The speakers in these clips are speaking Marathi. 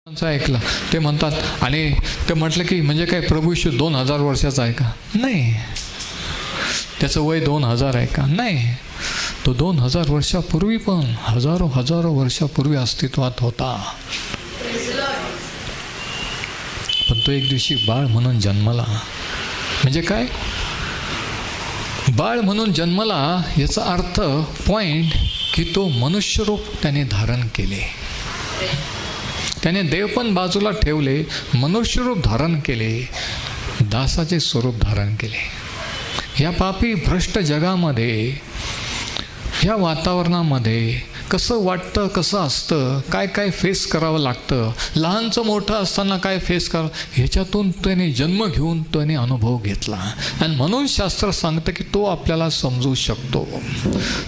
ऐकलं ते म्हणतात आणि ते म्हटलं की म्हणजे काय प्रभू येशू 2000 वर्षाचा आहे का? नाही. त्याचं वय 2000 आहे का? नाही. तो 2000 वर्षापूर्वी पण हजारो वर्षापूर्वी अस्तित्वात होता. पण तो एक दिवशी बाळ म्हणून जन्मला. म्हणजे काय? बाळ म्हणून जन्मला याचा अर्थ पॉइंट की तो मनुष्यरूप त्याने धारण केले. त्याने देव पण बाजूला ठेवले, मनुष्यरूप धारण केले, दासाचे स्वरूप धारण केले. या पापी भ्रष्ट जगामध्ये, या वातावरणामध्ये कसं वाटतं, कसं असतं, काय काय फेस करावं लागतं, लहानचं मोठं असताना काय फेस करावं, ह्याच्यातून त्याने जन्म घेऊन त्याने अनुभव घेतला. आणि म्हणून शास्त्र सांगतं की तो आपल्याला समजू शकतो.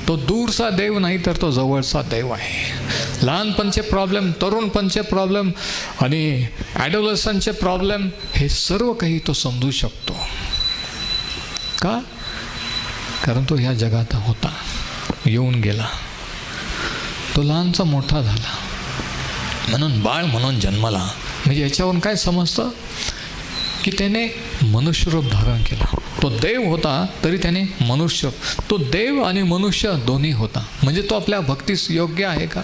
तो दूरचा देव नाही तर तो जवळचा देव आहे. लहानपणचे प्रॉब्लेम, तरुणपणचे प्रॉब्लेम आणि ॲडोलसंटचे प्रॉब्लेम हे सर्व काही तो समजू शकतो. का? कारण तो ह्या जगात होता, येऊन गेला, तो लहानचा मोठा झाला, म्हणून बाळ म्हणून जन्मला. म्हणजे याच्यावरून काय समजतं की त्याने मनुष्यरूप धारण केला. तो देव होता तरी त्याने मनुष्य, तो देव आणि मनुष्य दोन्ही होता. म्हणजे तो आपल्या भक्तीस योग्य आहे का?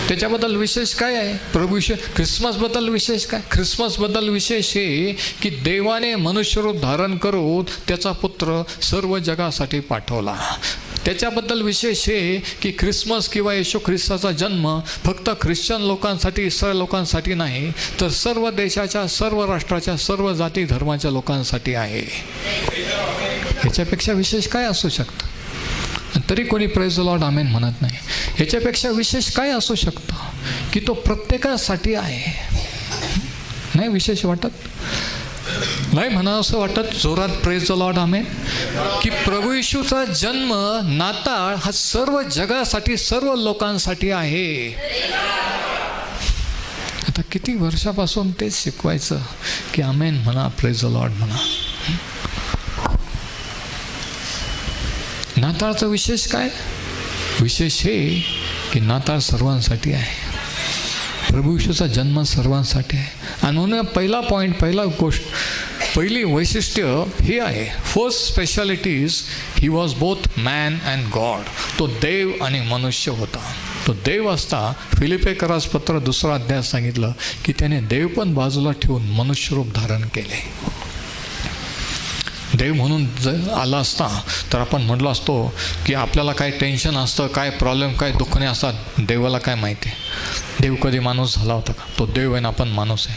त्याच्याबद्दल विशेष काय आहे? प्रभू येशू ख्रिसमसबद्दल विशेष काय? ख्रिसमसबद्दल विशेष हे की देवाने मनुष्यरूप धारण करून त्याचा पुत्र सर्व जगासाठी पाठवला. त्याच्याबद्दल विशेष हे की ख्रिसमस किंवा येशू ख्रिस्ताचा जन्म फक्त ख्रिश्चन लोकांसाठी, इस्रायल लोकांसाठी नाही, तर सर्व देशाच्या, सर्व राष्ट्राच्या, सर्व जाती धर्माच्या लोकांसाठी आहे. ह्याच्यापेक्षा विशेष काय असू शकतं? तरी कोणी प्रेज द लॉर्ड आमेन म्हणत नाही. ह्याच्यापेक्षा विशेष काय असू शकतं की तो प्रत्येकासाठी आहे. नाही विशेष वाटत? नाही म्हणावं असं वाटत जोरात प्रेज द लॉर्ड आमेन की प्रभू येशूचा जन्म, नाताळ हा सर्व जगासाठी, सर्व लोकांसाठी आहे. आता किती वर्षापासून तेच शिकवायचं की आमेन म्हणा, प्रेज द लॉर्ड म्हणा. नाताळचं विशेष काय? विशेष हे की नाताळ सर्वांसाठी आहे. प्रभू येशूचा जन्म सर्वांसाठी आहे. आणि म्हणून पहिला पॉईंट, पहिली वैशिष्ट्य हे आहे, first speciality is he was both man and God. तो देव आणि मनुष्य होता. तो देव असता फिलिप्पियरास पत्र 2 अध्याय सांगितलं की त्याने देव पण बाजूला ठेवून मनुष्यरूप धारण केले. देव म्हणून जर आला असता तर आपण म्हटलं असतो की आपल्याला काय टेन्शन असतं, काय प्रॉब्लेम, काय दुःखने असतात, देवाला काय माहिती आहे? देव कधी माणूस झाला होता का? तो देव आहे ना, आपण माणूस आहे.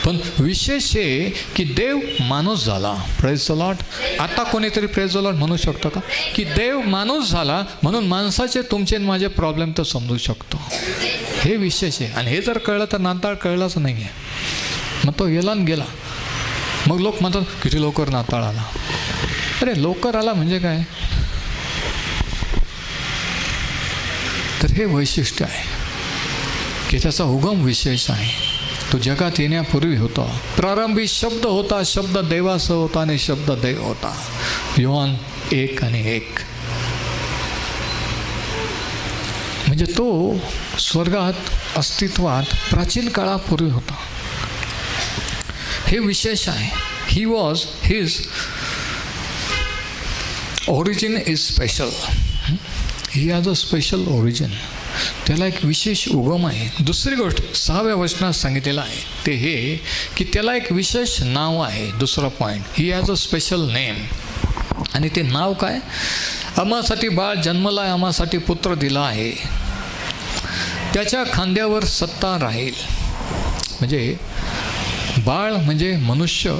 पण विशेष हे की देव माणूस झाला. Praise the Lord. आता कोणीतरी प्रेज द लॉर्ड म्हणू शकतो का की देव माणूस झाला म्हणून माणसाचे, तुमचे माझे प्रॉब्लेम तो समजू शकतो. हे विशेष आहे. आणि हे जर कळलं तर नाताळ कळलाच नाही आहे. मग तो गेला आणि गेला. मग लोक म्हणतात किती लवकर नाताळ आला. अरे लवकर आला म्हणजे काय? तर हे वैशिष्ट्य आहे की त्याचा उगम विशेष आहे. तो जगात येण्यापूर्वी होता. प्रारंभी शब्द होता, शब्द देवासह होता आणि शब्द देव होता. योहान 1:1. म्हणजे तो स्वर्गात अस्तित्वात प्राचीन काळापूर्वी होता. हे विशेष आहे. He was his origin is special. He has a special origin. त्याला एक विशेष उगम आहे. दुसरी गोष्ट 6व्या वचनात सांगितलेलं आहे ते हे की त्याला एक विशेष नाव आहे. दुसरा point, he has a special name. आणि ते नाव काय? आम्हासाठी बाळ जन्मला आहे, आम्हासाठी पुत्र दिला आहे, त्याच्या खांद्यावर सत्ता राहील. म्हणजे बाळ म्हणजे मनुष्य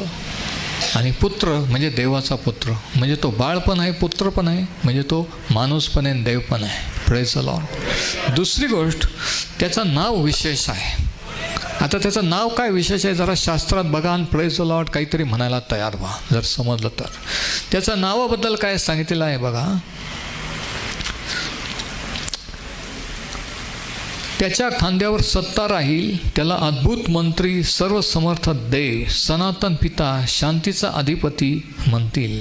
आणि पुत्र म्हणजे देवाचा पुत्र. म्हणजे तो बाळ पण आहे, पुत्र पण आहे, म्हणजे तो माणूस पण आहे, देव पण आहे. Praise the Lord. दुसरी गोष्ट, त्याचं नाव विशेष आहे. आता त्याचं नाव काय विशेष आहे जरा शास्त्रात बघा आणि प्रेज द लॉर्ड काहीतरी म्हणायला तयार व्हा जर समजलं तर. त्याच्या नावाबद्दल काय सांगितलेलं आहे बघा. त्याच्या खांद्यावर सत्ता राहील, त्याला अद्भुत मंत्री, सर्वसमर्थ देव, सनातन पिता, शांतीचा अधिपती म्हणतील.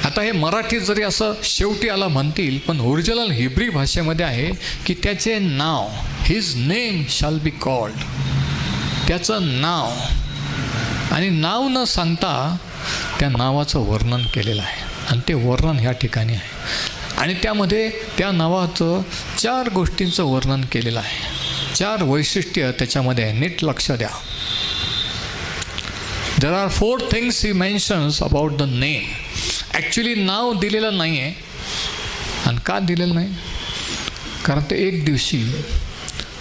आता हे मराठीत जरी असं शेवटी आला म्हणतील, पण ओरिजिनल हिब्री भाषेमध्ये आहे की त्याचे नाव, his name shall be called, त्याचं नाव, आणि नाव न सांगता त्या नावाचं वर्णन केलेलं आहे. आणि ते वर्णन ह्या ठिकाणी आहे. आणि त्यामध्ये त्या नावाचं 4 गोष्टींचं वर्णन केलेलं आहे. 4 वैशिष्ट्य त्याच्यामध्ये आहे. नीट लक्ष द्या. There are 4 things he mentions about the name. Actually नाव दिलेलं नाही आहे. आणि का दिलेलं नाही? कारण ते एक दिवशी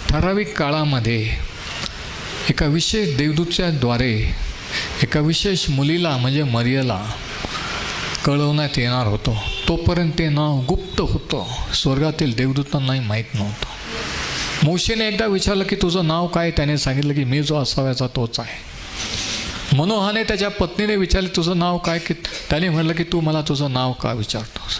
ठराविक काळामध्ये एका विशेष देवदूताद्वारे एका विशेष मुलीला म्हणजे मरियला कळवण्यात येणार होतं. तोपर्यंत ते नाव गुप्त होतं, स्वर्गातील देवदूतांनाही माहीत नव्हतं. मोशेने एकदा विचारलं की तुझं नाव काय? त्याने सांगितलं की मी जो असाव्याचा तोच आहे. मनोहाने त्याच्या पत्नीने विचारले तुझं नाव काय? की त्याने म्हटलं की तू मला तुझं नाव का विचारतोस?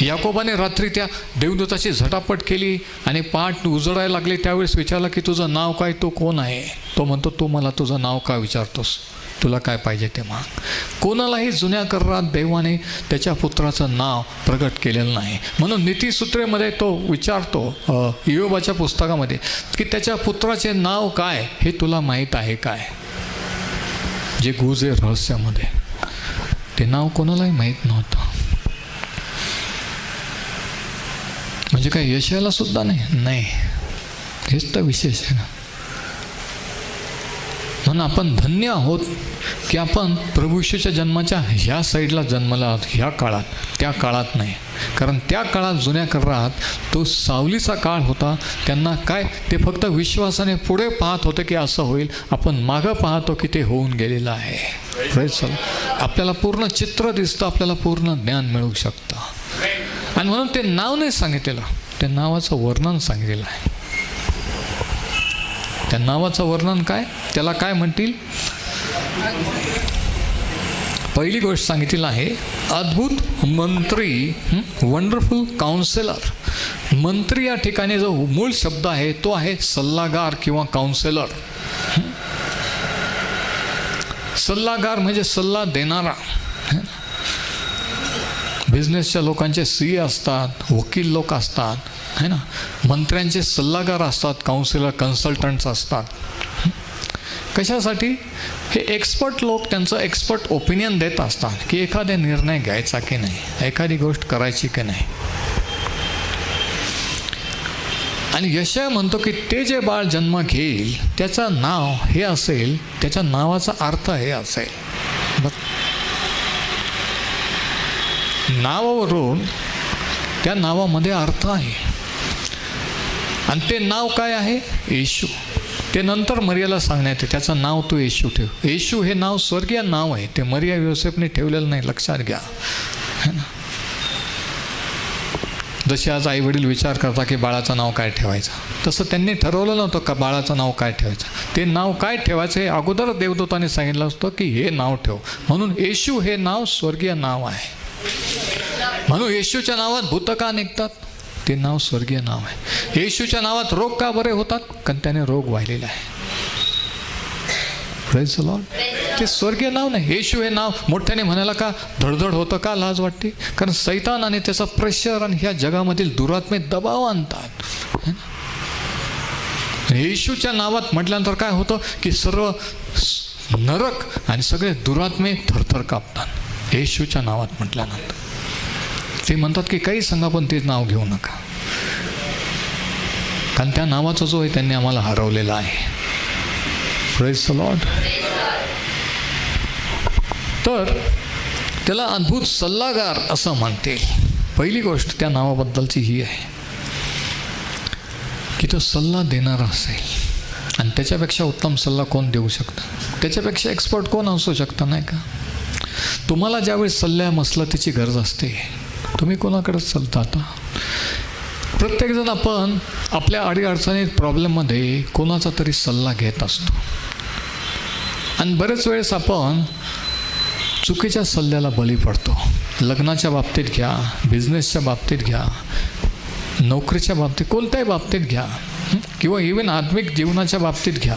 याकोबाने रात्री त्या देवदूताची झटापट केली आणि पहाट उजडायला लागले त्यावेळेस विचारलं की तुझं नाव काय? तो कोण आहे? तो म्हणतो तू मला तुझं नाव का विचारतोस? तुला काय पाहिजे ते माग. कोणालाही जुन्या करारात देवाने त्याच्या पुत्राचं नाव प्रगट केलेलं नाही. म्हणून नीतिसूत्रेमध्ये तो विचारतो इयोबाच्या पुस्तकामध्ये की त्याच्या पुत्राचे नाव काय हे तुला माहीत आहे काय? जे गुज आहे रहस्यामध्ये, ते नाव कोणालाही माहीत नव्हतं. म्हणजे काय यशाला सुद्धा नाही. हेच तर विशेष आहे ना. म्हणून आपण धन्य आहोत की आपण प्रभू येशूच्या जन्माच्या ह्या साईडला जन्मला आहोत, ह्या काळात, त्या काळात नाही. कारण त्या काळात जुन्या करारात तो सावलीचा काळ होता. त्यांना काय, ते फक्त विश्वासाने पुढे पाहत होते की असं होईल. आपण मागं पाहतो की ते होऊन गेलेलं आहे. आपल्याला पूर्ण चित्र दिसतं, आपल्याला पूर्ण ज्ञान मिळू शकतं. आणि म्हणून ते नाव नाही सांगितलेलं, त्या नावाचं वर्णन सांगितलेलं आहे. त्या नावाचं वर्णन काय? त्याला काय म्हणतील? पहिली गोष्ट सांगितलेली आहे अद्भुत मंत्री, वंडरफुल काउन्सिलर. मंत्री या ठिकाणी जो मूळ शब्द आहे तो आहे सल्लागार किंवा काउन्सिलर. सल्लागार म्हणजे सल्ला देणारा. बिझनेसच्या लोकांचे सीए असतात, वकील लोक असतात, है ना. मंत्र्यांचे सल्लागार असतात, काउन्सिलर, कन्सल्टंट्स असतात. कशासाठी? हे एक्सपर्ट लोक त्यांचं एक्सपर्ट ओपिनियन देत असतात की एखादा निर्णय घ्यायचा की नाही, एखादी गोष्ट करायची की नाही. आणि यशाया म्हणतो की ते जे बाळ जन्म घेईल त्याचं नाव हे असेल, त्याच्या नावाचा अर्थ हे असेल. नावावरून त्या नावामध्ये अर्थ आहे. आणि ते नाव काय आहे? येशू. ते नंतर मरियाला सांगण्यात येते त्याचं नाव तू येशू ठेव. येशू हे नाव स्वर्गीय नाव आहे, ते मरिया योसेफने ठेवलेलं नाही, लक्षात घ्या, है ना. जसे आज आई वडील विचार करता की बाळाचं नाव काय ठेवायचं, तसं त्यांनी ठरवलं नव्हतं का बाळाचं नाव काय ठेवायचं. ते नाव काय ठेवायचं हे अगोदर देवदूताने सांगितलं असतं की हे नाव ठेव. म्हणून येशू हे नाव स्वर्गीय नाव आहे. म्हणून येशूच्या नावात भूत का निघतात? ते नाव स्वर्गीय नाव आहे. येशूच्या नावात रोग का बरे होतात? कारण त्याने रोग वाहिलेला आहे. Praise the Lord. ते स्वर्गीय नाव नाही. येशू हे नाव मोठ्याने म्हणायला का धडधड होतं, का लाज वाटते? कारण सैतान आणि त्याचा प्रेशर आणि ह्या जगामधील दुरात्मे दबाव आणतात. येशूच्या नावात म्हटल्यानंतर काय होतं की सर्व नरक आणि सगळे दुरात्मे थरथर कापतात येशूच्या नावात म्हटल्यानंतर. ते म्हणतात की काही सांगा पण ते नाव घेऊ नका, कारण त्या नावाचा जो आहे त्यांनी आम्हाला हरवलेला आहे. Praise the Lord. तर त्याला अद्भुत सल्लागार असं म्हणते. पहिली गोष्ट त्या नावाबद्दलची ही आहे की तो सल्ला देणारा असेल. आणि त्याच्यापेक्षा उत्तम सल्ला कोण देऊ शकतं? त्याच्यापेक्षा एक्सपर्ट कोण असू शकतं, नाही का? तुम्हाला ज्यावेळेस सल्ल्या मसलतीची गरज असते तुम्ही कोणाकडेच चालता? आता प्रत्येकजण आपण आपल्या अडीअडचणीत प्रॉब्लेममध्ये कोणाचा तरी सल्ला घेत असतो. आणि बरेच वेळेस आपण चुकीच्या सल्ल्याला बळी पडतो. लग्नाच्या बाबतीत घ्या, बिझनेसच्या बाबतीत घ्या, नोकरीच्या बाबतीत, कोणत्याही बाबतीत घ्या, किंवा इव्हन आत्मिक जीवनाच्या बाबतीत घ्या.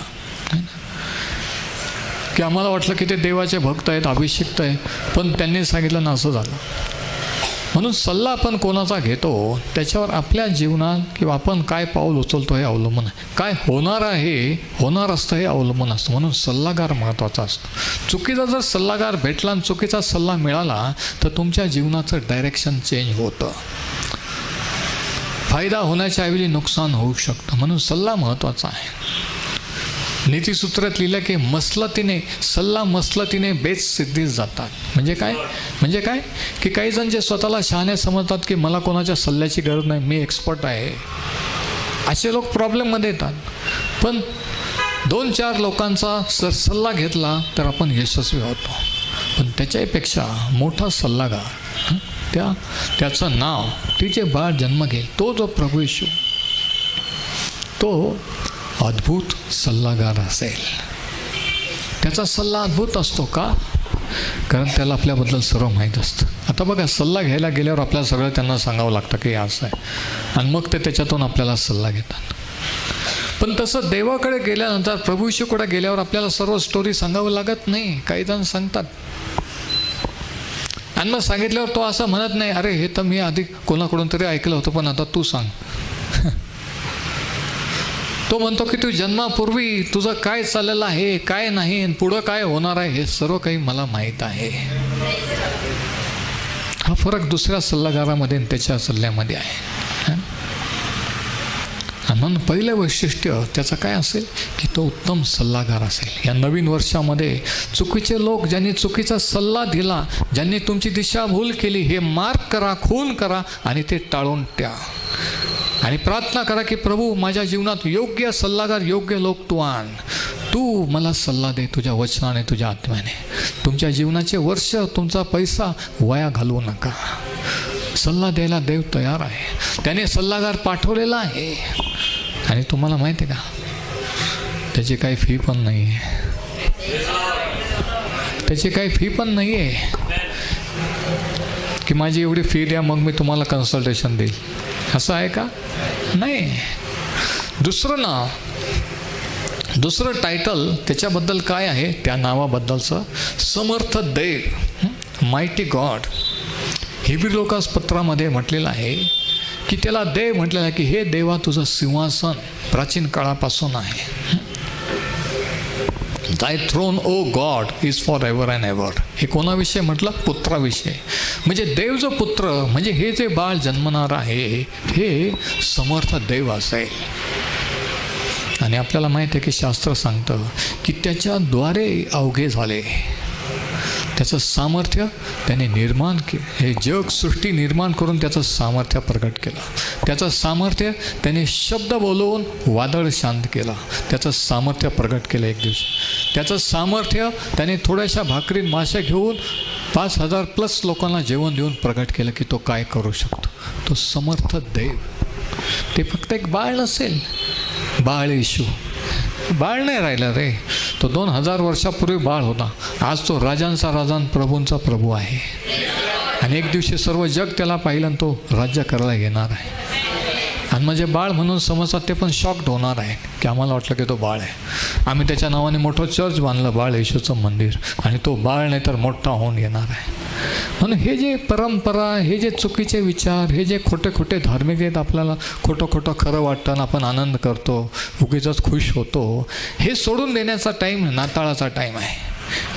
की आम्हाला वाटलं की ते देवाचे भक्त आहेत, अभिषिक्त आहे, पण त्यांनी सांगितलं ना असं झालं. म्हणून सल्ला आपण कोणाचा घेतो त्याच्यावर आपल्या जीवनात किंवा आपण काय पाऊल उचलतो हे अवलंबून आहे. काय होणार असतं हे अवलंबून असतं. म्हणून सल्लागार महत्त्वाचा असतो. चुकीचा जर सल्लागार भेटला आणि चुकीचा सल्ला मिळाला तर तुमच्या जीवनाचं डायरेक्शन चेंज होतं. फायदा होण्याच्या ऐवजी नुकसान होऊ शकतं. म्हणून सल्ला महत्त्वाचा आहे. नीतिसूत्रात लिहिलं की सल्ला मसलतीने बेच सिद्धीस जातात. म्हणजे काय की काही जण जे स्वतःला शहाणे समजतात की मला कोणाच्या सल्ल्याची गरज नाही, मी एक्सपर्ट आहे, असे लोक प्रॉब्लेममध्ये येतात. पण 2-4 लोकांचा जर सल्ला घेतला तर आपण यशस्वी होतो. पण त्याच्यापेक्षा मोठा सल्लागार, त्याचं नाव, तिचे बाळ जन्म घेईल, तो जो प्रभू येशू, तो अद्भुत सल्लागार असेल. त्याचा सल्ला अद्भुत असतो का? कारण त्याला आपल्याबद्दल सर्व माहीत असतं. आता बघा, सल्ला घ्यायला गेल्यावर आपल्याला सगळं त्यांना सांगावं लागतं की असं आहे, आणि मग ते त्याच्यातून आपल्याला सल्ला घेतात. पण तसं देवाकडे गेल्यानंतर, प्रभू येशूकडे गेल्यावर आपल्याला सर्व स्टोरी सांगावं लागत नाही. काही जण सांगतात आणि मग सांगितल्यावर तो असं म्हणत नाही, अरे हे तर मी आधी कोणाकडून तरी ऐकलं होतं, पण आता तू सांग. तो म्हणतो की तू जन्मापूर्वी तुझं काय चाललेलं आहे, काय नाही, पुढं काय होणार आहे, हे सर्व काही मला माहीत आहे. हा फरक दुसऱ्या सल्लागारामध्ये आणि त्याच्या सल्ल्यामध्ये आहे. म्हणून पहिलं वैशिष्ट्य त्याचं काय असेल की तो उत्तम सल्लागार असेल. या नवीन वर्षामध्ये चुकीचे लोक, ज्यांनी चुकीचा सल्ला दिला, ज्यांनी तुमची दिशाभूल केली, हे मार्क करा, खून करा आणि ते टाळून द्या. आणि प्रार्थना करा की प्रभू, माझ्या जीवनात योग्य सल्लागार, योग्य लोक तू आण. तू मला सल्ला दे तुझ्या वचनाने, तुझ्या आत्म्याने. तुमच्या जीवनाचे वर्ष, तुमचा पैसा वाया घालवू नका. सल्ला द्यायला देव तयार आहे. त्याने सल्लागार पाठवलेला आहे. आणि तुम्हाला माहिती आहे का, त्याची काही फी पण नाही आहे. त्याची काही फी पण नाही आहे की माझी एवढी फी द्या मग मी तुम्हाला कन्सल्टेशन देईल. असं आहे का? नाही. दुसरं टायटल त्याच्याबद्दल काय आहे? त्या नावाबद्दलचं समर्थ देव, मायटी गॉड. हिब्रू लोकास पत्रामध्ये म्हटलेलं आहे की त्याला देव म्हटलेलं आहे की हे देवा, तुझं सिंहासन प्राचीन काळापासून आहे. Thy throne, O God, is forever and ever. हे कोणाविषयी म्हटलं? पुत्राविषयी. म्हणजे देव जो पुत्र, म्हणजे हे जे बाळ जन्मणार आहे हे समर्थ देव असेल. आणि आपल्याला माहिती आहे की शास्त्र सांगतं की त्याच्याद्वारे अवघे झाले. त्याचं सामर्थ्य त्याने निर्माण केलं. हे जग सृष्टी निर्माण करून त्याचं सामर्थ्य प्रकट केलं. त्याचं सामर्थ्य त्याने शब्द बोलवून वादळ शांत केला. त्याचं सामर्थ्य प्रकट केलं एक दिवशी. त्याचं सामर्थ्य त्याने थोड्याशा भाकरी मासे घेऊन 5000+ लोकांना जेवण देऊन प्रकट केलं की तो काय करू शकतो. तो समर्थ देव. ते फक्त एक बाळ नसेल. बाळ येशू बाळ नाही राहिला रे. तो 2000 वर्षापूर्वी बाळ होता. आज तो राजांचा राजा, प्रभूंचा प्रभू आहे. आणि एक दिवशी सर्व जग त्याला पाहिलं आणि तो राज्य करायला येणार आहे. आणि म्हणजे बाळ म्हणून समजतात ते पण शॉक्ड होणार आहे की आम्हाला वाटलं की तो बाळ आहे. आम्ही त्याच्या नावाने मोठं चर्च बांधलं, बाळ येशूचं मंदिर, आणि तो बाळ नाही तर मोठा होऊन येणार आहे. म्हणून हे जे परंपरा, हे जे चुकीचे विचार, हे जे खोटे खोटे धार्मिक आहेत, आपल्याला खोटं खरं वाटतं आणि आपण आनंद करतो, उगीचच खुश होतो, हे सोडून देण्याचा टाईम नाताळाचा टाईम आहे.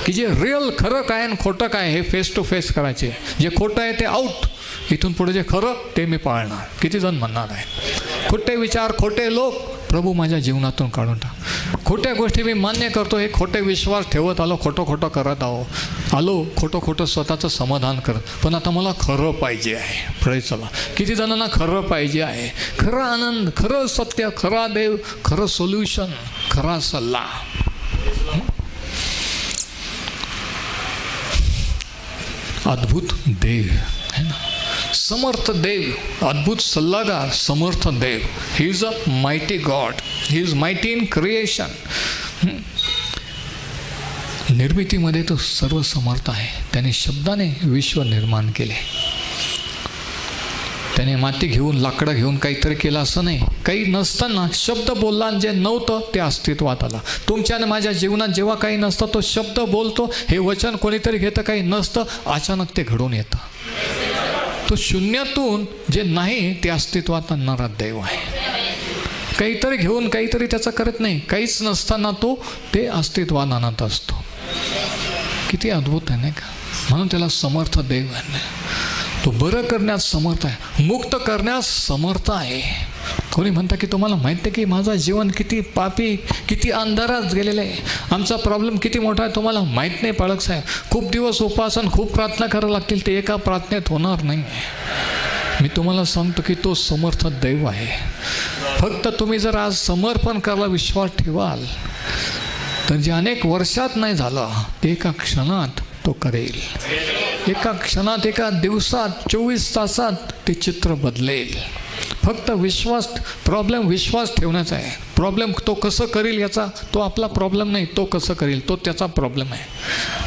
की जे रिअल खरं काय आणि खोटं काय हे फेस टू फेस करायचे. जे खोटं आहे ते आउट. इथून पुढे जे खरं ते मी पाळणार. किती जण म्हणणार आहे खोटे विचार, खोटे लोक प्रभू माझ्या जीवनातून काढून टाक. खोट्या गोष्टी मी मान्य करतो, हे खोटे विश्वास ठेवत आलो, खोटं करत आलो, खोटं स्वतःचं समाधान करत. पण आता मला खरं पाहिजे आहे. पुढे चला. किती जणांना खरं पाहिजे आहे? खरं आनंद, खरं सत्य, खरा देव, खरं सोल्युशन, खरा सल्ला. अद्भुत देव है ना, समर्थ देव, अद्भुत सल्लागार, समर्थ देव. He is a mighty God. He is mighty in creation. निर्मितीमध्ये तो सर्व समर्थ आहे. त्याने शब्दाने विश्व निर्माण केले. त्याने माती घेऊन, लाकडं घेऊन काहीतरी केलं असं नाही. काही नसताना शब्द बोलला, जे नव्हतं ते अस्तित्वात आलं. तुमच्या आणि माझ्या जीवनात जेव्हा काही नसतं तो शब्द बोलतो. हे वचन कोणीतरी घेतं, काही नसतं, अचानक ते घडून येतं. तो शून्यातून जे नाही ते अस्तित्वात आणणारा देव आहे. काहीतरी घेऊन काहीतरी त्याचा करत नाही. काहीच नसताना तो ते अस्तित्वात आणत असतो. किती अद्भुत आहे नाही का? म्हणून त्याला समर्थ देव आहे. तो बरं करण्यास समर्थ आहे, मुक्त करण्यास समर्थ आहे. कोणी म्हणतं की तुम्हाला माहीत आहे की माझं जीवन किती पापी, किती अंधारात गेलेलं आहे, आमचा प्रॉब्लेम किती मोठा आहे तुम्हाला माहीत नाही पाळक साहेब. खूप दिवस उपासन खूप प्रार्थना करावं लागतील, ते एका प्रार्थनेत होणार नाही. मी तुम्हाला सांगतो की तो समर्थ देव आहे. फक्त तुम्ही जर आज समर्पण करायला विश्वास ठेवाल तर जे अनेक वर्षात नाही झालं ते एका क्षणात तो करेल. एका क्षणात, एका दिवसात, 24 तासात ते चित्र बदलेल. फक्त विश्वास, प्रॉब्लेम विश्वास ठेवण्याचा आहे. प्रॉब्लेम तो कसं करेल याचा, तो आपला प्रॉब्लेम नाही, तो कसं करेल तो त्याचा प्रॉब्लेम आहे.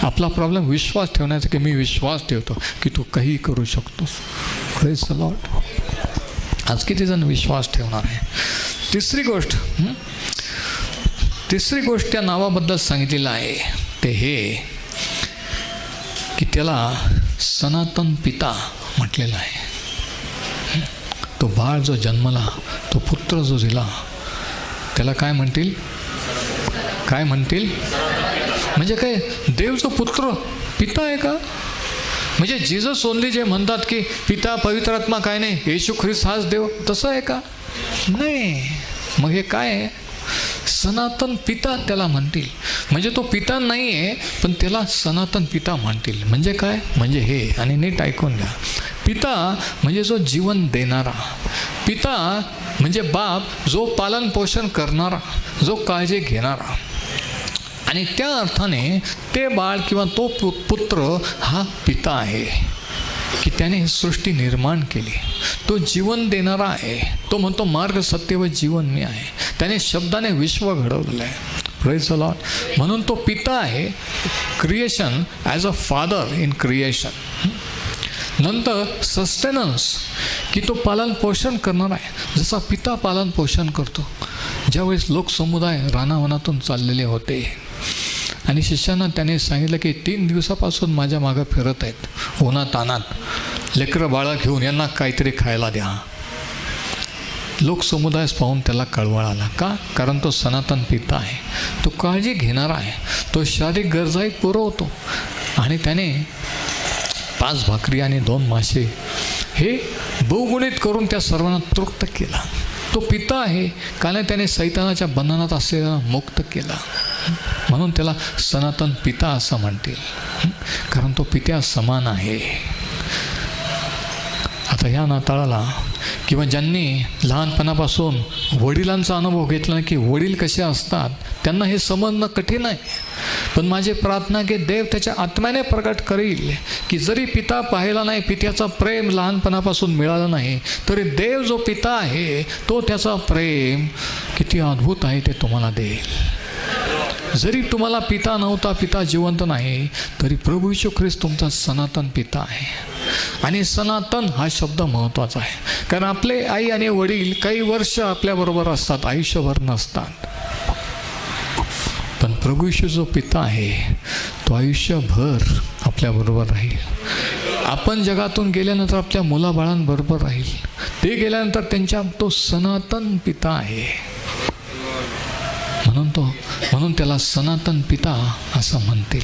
आपला प्रॉब्लेम विश्वास ठेवण्याचा की मी विश्वास ठेवतो की तू काही करू शकतोस. Praise the Lord. आज किती जण विश्वास ठेवणार आहे? तिसरी गोष्ट त्या नावाबद्दल सांगितलेलं आहे ते हे की त्याला सनातन पिता म्हटलेलं आहे. तो बाळ जो जन्मला, तो पुत्र जो दिला, त्याला काय म्हणतील? काय म्हणतील? म्हणजे काय, देव जो पुत्र पिता आहे का? म्हणजे जीसस ओनली जे म्हणतात की पिता पवित्र आत्मा काय नाही, येशू ख्रिस्त हाच देव, तसं आहे का? नाही. मग हे काय आहे? सनातन पिता त्याला म्हणतील. म्हणजे तो पिता नाही आहे पण त्याला सनातन पिता म्हणतील. म्हणजे काय? म्हणजे हे, आणि नीट ऐकून घ्या. पिता म्हणजे जो जीवन देणारा. पिता म्हणजे बाप जो पालन पोषण करणारा, जो काळजी घेणारा. आणि त्या अर्थाने ते बाळ किंवा तो पुत्र हा पिता आहे की त्याने ही सृष्टी निर्माण केली. तो जीवन देणारा आहे. तो म्हणतो मार्ग, सत्य व जीवन मी आहे. त्याने शब्दाने विश्व घडवलेलं आहे. Praise the Lord. म्हणून तो पिता आहे. Creation as a father in creation. नंतर सस्टेनन्स की तो पालन पोषण करणार आहे. जसा पिता पालन पोषण करतो. ज्यावेळेस लोकसमुदाय रानावनातून चाललेले होते आणि शिष्यांना त्याने सांगितलं की 3 दिवसापासून माझ्या मागं फिरत आहेत, उन्हात तानात, लेकरं बाळं घेऊन, यांना काहीतरी खायला द्या. लोकसमुदायास पाहून त्याला कळवळ आला. का? कारण तो सनातन पिता आहे. तो काळजी घेणारा आहे. तो शारीरिक गरजाही पुरवतो. आणि त्याने 5 भाकरी आणि 2 मासे हे बहुगुणित करून त्या सर्वांना तृप्त केला. तो पिता आहे कारण त्याने सैतानाच्या बंधनात असलेला मुक्त केला. म्हणून त्याला सनातन पिता असं म्हणतील. कारण तो पित्या समान आहे. आता ह्या नाताळाला किंवा ज्यांनी लहानपणापासून वडिलांचा अनुभव घेतला नाही की वडील कसे असतात, त्यांना हे समजणं कठीण आहे. पण माझी प्रार्थना की देव त्याच्या आत्म्याने प्रकट करील की जरी पिता पाहिला नाही, पित्याचा प्रेम लहानपणापासून मिळालं नाही, तरी देव जो पिता आहे तो त्याचा प्रेम किती अद्भुत आहे ते तुम्हाला देईल. जरी तुम्हाला पिता नव्हता, पिता जिवंत नाही, तरी प्रभू येशू ख्रिस्त तुमचा सनातन पिता आहे. आणि सनातन हा शब्द महत्त्वाचा आहे. कारण आपले आई आणि वडील काही वर्ष आपल्याबरोबर असतात, आयुष्यभर नसतात. पण प्रभू येशू जो पिता आहे तो आयुष्यभर आपल्याबरोबर राहील. आपण जगातून गेल्यानंतर आपल्या मुलाबाळांबरोबर राहील. ते गेल्यानंतर त्यांच्या तो सनातन पिता आहे. म्हणून त्याला सनातन पिता असं म्हणतील.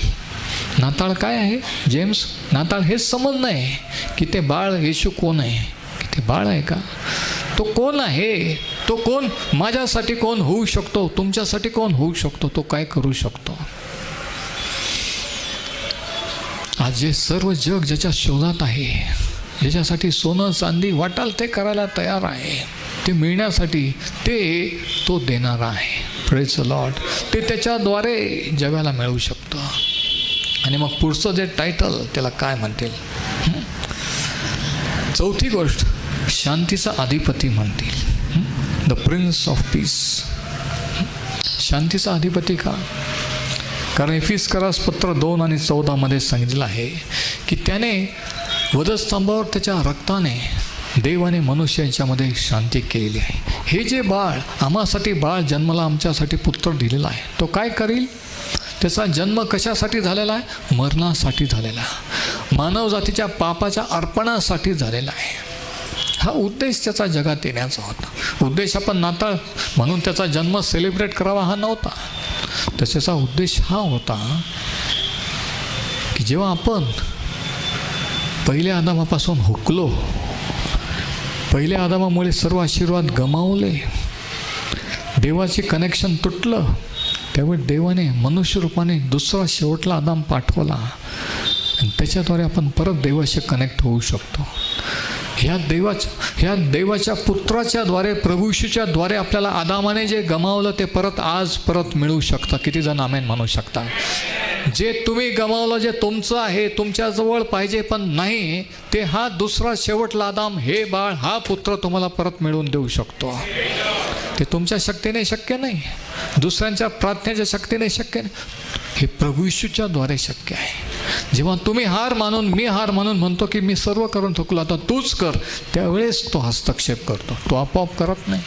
नाताळ काय आहे जेम्स? नाताळ हेच समजणं आहे की ते बाळ येशू कोण आहे. की ते बाळ आहे का? तो कोण आहे? तो कोण माझ्यासाठी कोण होऊ शकतो, तुमच्यासाठी कोण होऊ शकतो, तो काय करू शकतो. आज जे सर्व जग ज्याच्या शोधात आहे, ज्याच्यासाठी सोनं चांदी वाटाल ते करायला तयार आहे, ते मिळण्यासाठी तो देणारा आहे. Praise the Lord. ते त्याच्याद्वारे जगाला मिळू शकतं. आणि मग पुढचं जे टायटल त्याला काय म्हणतील? 4थी गोष्ट, शांतीचा अधिपती म्हणतील. The prince of peace. शांतीचा अधिपती का? कारण एफिसकरास पत्र 2 आणि 14 मध्ये सांगितलं आहे की त्याने वधस्तंभावर त्याच्या रक्ताने देवाने मनुष्य यांच्यामध्ये शांती केलेली आहे. हे जे बाळ, आम्हासाठी बाळ जन्माला, आमच्यासाठी पुत्र दिलेला आहे, तो काय करील? त्याचा जन्म कशासाठी झालेला आहे? मरणासाठी झालेला. मानवजातीच्या पापाच्या अर्पणासाठी झालेला आहे. हा उद्देश त्याचा जगात येण्याचा होता. उद्देश आपण नाताळ म्हणून त्याचा जन्म सेलिब्रेट करावा हा नव्हता. त्याचा उद्देश हा होता की जेव्हा आपण पहिल्या आदामापासून हुकलो, पहिल्या आदामामुळे सर्व आशीर्वाद गमावले, देवाचे कनेक्शन तुटलं, त्यावेळी देवाने मनुष्य रूपाने दुसरा शेवटला आदाम पाठवला आणि त्याच्याद्वारे आपण परत देवाशी कनेक्ट होऊ शकतो. ह्या देवाच्या पुत्राच्या द्वारे, प्रभू येशूच्या द्वारे आपल्याला आदामाने जे गमावलं ते परत मिळू शकतं. किती जण आमेन म्हणू शकता? जे तुम्ही गमावलं, जे तुमचं आहे, तुमच्याजवळ पाहिजे पण नाही, ते हा दुसरा शेवटला आदाम, हे बाळ, हा पुत्र तुम्हाला परत मिळवून देऊ शकतो. ते तुमच्या शक्तीने शक्य नाही, दुसऱ्यांच्या प्रार्थनेच्या शक्तीने शक्य नाही, हे प्रभू येशूच्या द्वारे शक्य आहे. जेव्हा तुम्ही हार मानून, मी हार मानून म्हणतो की मी सर्व करून थकलो, आता तूच कर, त्यावेळेस तो हस्तक्षेप करतो. तो आपोआप करत नाही.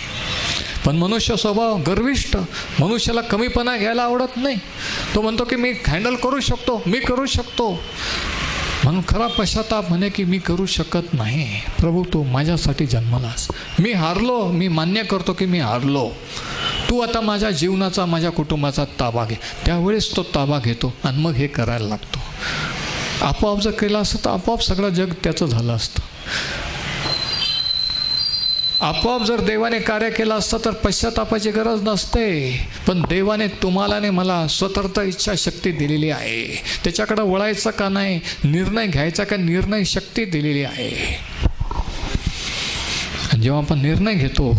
पण मनुष्य स्वभाव गर्विष्ठ, मनुष्याला कमीपणा घ्यायला आवडत नाही. तो म्हणतो की मी हँडल करू शकतो, मी करू शकतो. म्हणून खरा पश्चाताप म्हणे की मी करू शकत नाही. प्रभू तू माझ्यासाठी जन्मलास, मी हारलो, मी मान्य करतो की मी हारलो, तू आता माझ्या जीवनाचा, माझ्या कुटुंबाचा ताबा घे. त्यावेळेस तो ताबा घेतो आणि मग हे करायला लागतो. आपोआप जर केलं असतं तर आपोआप सगळं जग त्याचं झालं असतं. आपोआप जर देवाने कार्य केलं असतं तर पश्चातापाची गरज नसते. पण देवाने तुम्हाला आणि मला स्वतंत्र इच्छाशक्ती दिलेली आहे. त्याच्याकडे वळायचं का नाही, निर्णय घ्यायचा का, निर्णय शक्ती दिलेली आहे. आणि जेव्हा आपण निर्णय घेतो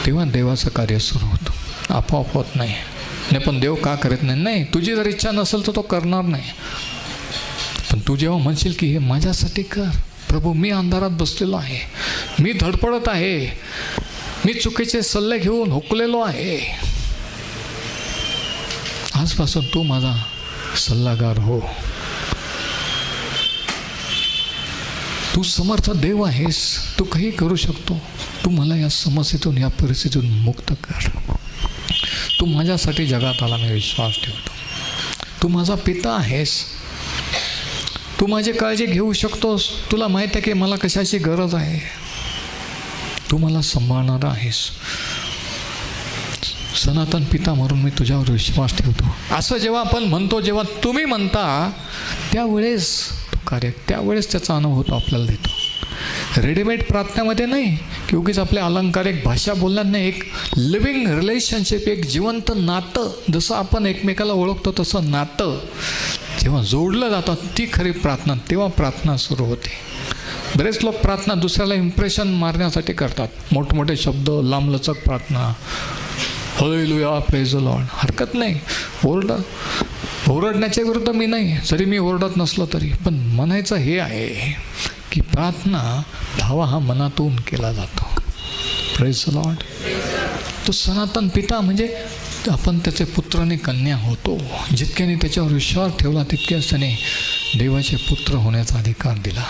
तेव्हा देवाचं कार्य सुरू होतं. आपोआप होत नाही. पण देव का करत नाही? नाही, तुझी जर इच्छा नसेल तर तो करणार नाही. पण तू जेव्हा म्हणशील की हे माझ्यासाठी कर प्रभू, मी अंधारात बसलेलो आहे, मी धडपडत आहे, मी चुकीचे सल्ले घेऊन हुकलेलो आहे, आजपासून तू माझा सल्लागार हो. तू समर्थ देव आहेस, तू काही करू शकतो. तू मला या समस्येतून, या परिस्थितीतून मुक्त कर. तू माझ्यासाठी जगात आला, मी विश्वास ठेवतो. तू माझा पिता आहेस, तू माझी काळजी घेऊ शकतोस. तुला माहीत आहे की मला कशाची गरज आहे. तू मला सांभाळणारा आहेस. सनातन पिता म्हणून मी तुझ्यावर विश्वास ठेवतो. असं जेव्हा आपण म्हणतो, जेव्हा तुम्ही म्हणता, त्यावेळेस तो कार्य, त्यावेळेस त्याचा अनुभव आपल्याला देतो. रेडीमेड प्रार्थनेमध्ये नाही की उगीच आपल्या अलंकारिक भाषा बोलण्यात नाही. एक लिव्हिंग रिलेशनशिप, एक जिवंत नातं, जसं आपण एकमेकाला ओळखतो तसं नातं जेव्हा जोडलं जातं, ती खरी प्रार्थना, तेव्हा प्रार्थना सुरू होते. बरेच लोक प्रार्थना दुसऱ्याला इम्प्रेशन मारण्यासाठी करतात. मोठमोठे शब्द, लांबलचक प्रार्थना, हालेलुया, प्रेज द लॉर्ड. हरकत नाही, ओरडण्याच्या विरुद्ध मी नाही, जरी मी ओरडत नसलो तरी. पण म्हणायचं हे आहे की प्रार्थना धावा हा मनातून केला जातो. Praise the Lord. तो सनातन पिता म्हणजे आपण त्याचे पुत्र आणि कन्या होतो. जितक्याने त्याच्यावर विश्वास ठेवला तितक्याच त्याने देवाचे पुत्र होण्याचा अधिकार दिला.